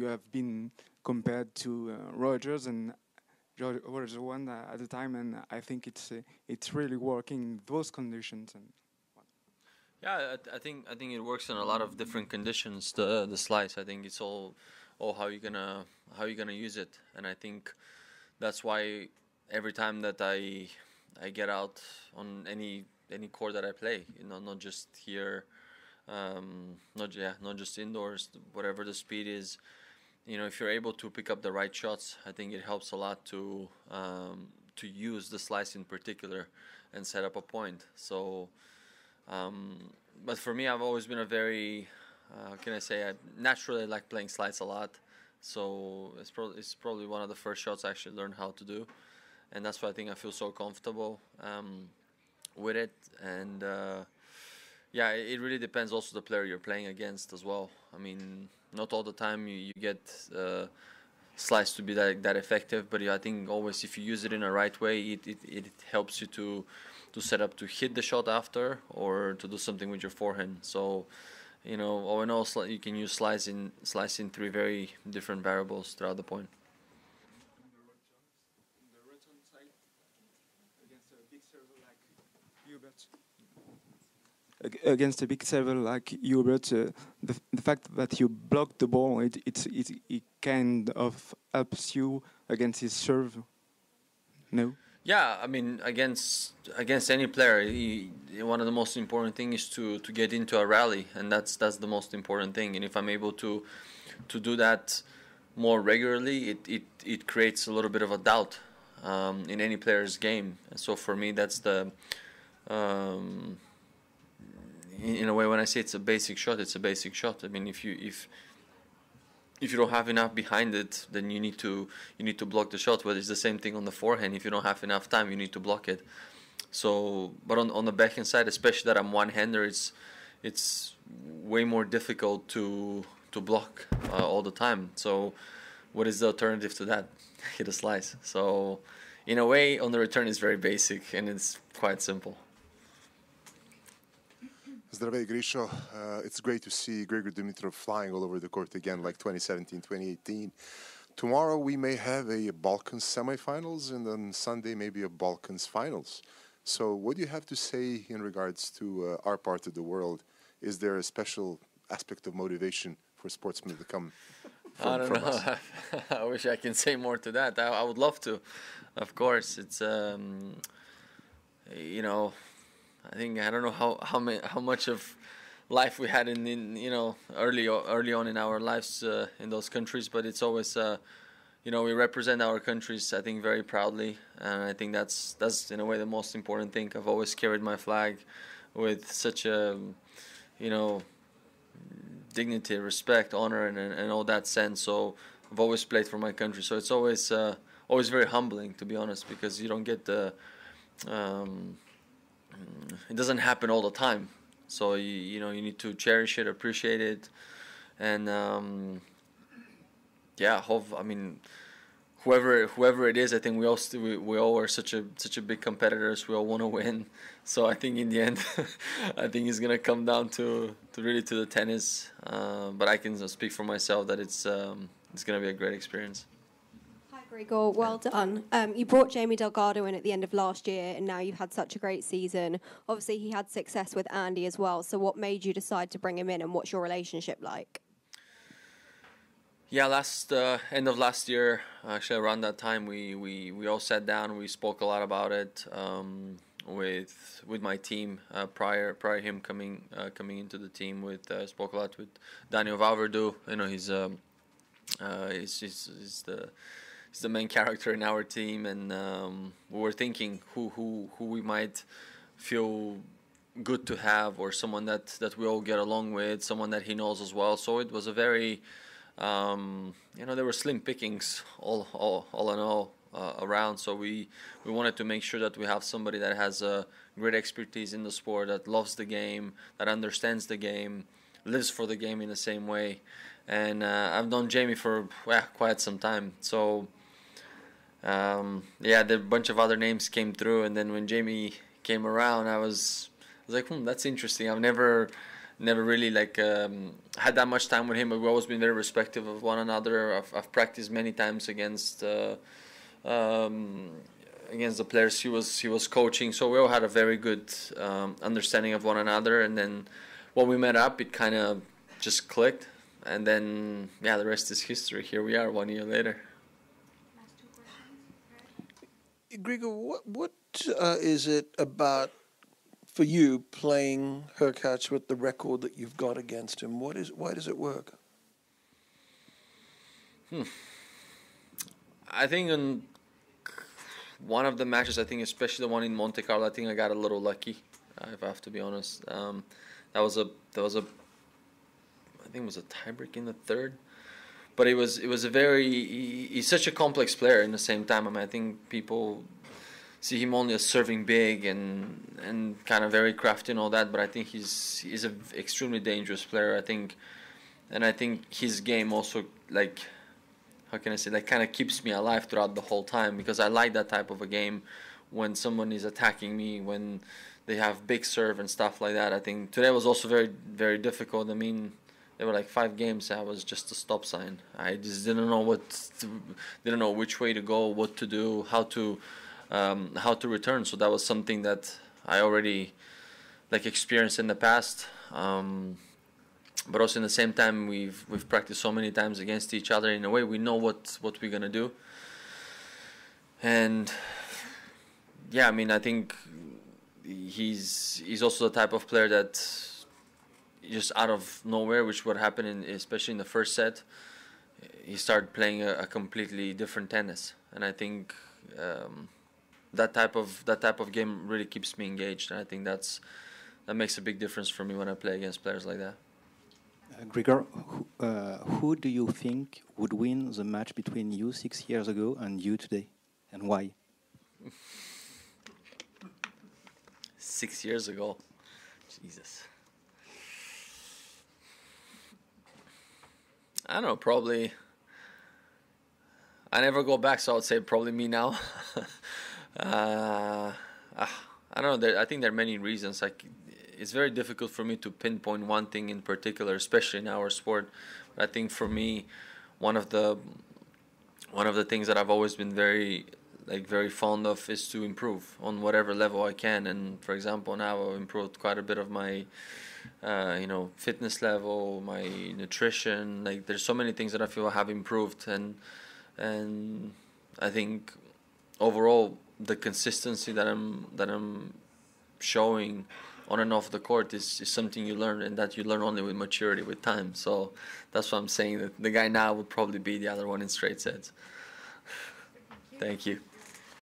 you have been compared to Rogers and Rogers won at the time, and I think it's really working in those conditions. And Yeah, I think it works in a lot of different conditions. The slice, I think it's all how you gonna use it, and I think that's why every time that I get out on any court that I play, not just here, not just indoors, whatever the speed is, if you're able to pick up the right shots, I think it helps a lot to use the slice in particular and set up a point. So, but for me, I've always been a very, how can I say, I naturally like playing slice a lot. So it's probably one of the first shots I actually learned how to do, and that's why I think I feel so comfortable with it. And yeah, it really depends also the player you're playing against as well. I mean, not all the time you get slice to be that effective, but I think always if you use it in a right way, it helps you to set up to hit the shot after or to do something with your forehand. So, all in all, you can use slice in three very different variables throughout the point. the return side against a big server like Hubert. Against a big server like Hubert, the fact that you block the ball, it kind of helps you against his serve. No. Yeah, I mean, against any player, one of the most important things is to get into a rally, and that's the most important thing. And if I'm able to do that more regularly, it creates a little bit of a doubt in any player's game. And so for me, that's the in a way, when I say it's a basic shot, it's a basic shot. I mean, if you don't have enough behind it, then you need to block the shot. But it's the same thing on the forehand. If you don't have enough time, you need to block it. So, but on the backhand side, especially that I'm one-hander, it's way more difficult to block all the time. So, what is the alternative to that? Hit a slice. So, in a way, on the return, it's very basic and it's quite simple. Zdravej, Grisho. It's great to see Grigor Dimitrov flying all over the court again like 2017, 2018. Tomorrow we may have a Balkans semifinals and on Sunday maybe a Balkans finals. So what do you have to say in regards to our part of the world? Is there a special aspect of motivation for sportsmen to come I don't from know. us? I wish I can say more to that. I would love to. Of course, it's I think I don't know how much of life we had in early on in our lives in those countries, but it's always we represent our countries, I think, very proudly, and I think that's in a way the most important thing. I've always carried my flag with such a dignity, respect, honor, and all that sense. So I've always played for my country. So it's always very humbling, to be honest, because you don't get the it doesn't happen all the time. So you need to cherish it, appreciate it, and I mean, whoever it is, I think we all are such a big competitors. We all want to win. So I think in the end, I think it's gonna come down to really to the tennis. But I can speak for myself that it's gonna be a great experience. Hi, Grigor. Well done. You brought Jamie Delgado in at the end of last year, and now you've had such a great season. Obviously, he had success with Andy as well. So what made you decide to bring him in, and what's your relationship like? Yeah, end of last year, actually around that time, we all sat down. We spoke a lot about it with my team prior him coming into the team. Spoke a lot with Daniel Valverdu. He's the main character in our team, and we were thinking who we might feel good to have, or someone that we all get along with, someone that he knows as well. So it was a very there were slim pickings all in all around. So we wanted to make sure that we have somebody that has a great expertise in the sport, that loves the game, that understands the game, lives for the game in the same way. And I've known Jamie for quite some time. So the bunch of other names came through, and then when Jamie came around, I was like, that's interesting. I've never really like had that much time with him, but we've always been very respectful of one another. I've practiced many times um, against the players he was coaching, so we all had a very good understanding of one another. And then when we met up, it kind of just clicked, and then yeah, the rest is history. Here we are 1 year later. Grigor, what is it about for you playing Hurkacz with the record that you've got against him? Why does it work? I think in one of the matches, I think especially the one in Monte Carlo, I think I got a little lucky, if I have to be honest. That was a I think it was a tiebreak in the third, but it was a he's such a complex player in the same time. I mean, I think people see him only as serving big and kind of very crafty and all that, but I think he's an extremely dangerous player. I think his game also, like, how can I say, like, kind of keeps me alive throughout the whole time, because I like that type of a game when someone is attacking me, when they have big serve and stuff like that. I think today was also very, very difficult. I mean, there were like 5 games I was just a stop sign. I just didn't know which way to go, what to do, how to return. So that was something that I already like experienced in the past. But also in the same time, we've practiced so many times against each other. In a way, we know what we're gonna do. And yeah, I mean, I think he's also the type of player that just out of nowhere, which would happen especially in the first set, he started playing a completely different tennis. And I think that type of game really keeps me engaged. And I think that makes a big difference for me when I play against players like that. Grigor, who do you think would win the match between you 6 years ago and you today, and why? 6 years ago, Jesus. I don't know, probably. I never go back, so I would say probably me now. I don't know. I think there are many reasons. Like, it's very difficult for me to pinpoint one thing in particular, especially in our sport. But I think for me, one of the things that I've always been very fond of is to improve on whatever level I can. And for example, now I've improved quite a bit of my fitness level, my nutrition. Like, there's so many things that I feel I have improved, and I think overall the consistency that I'm showing on and off the court is something you learn, and that you learn only with maturity, with time. So that's why I'm saying that the guy now would probably be the other one in straight sets. Thank you.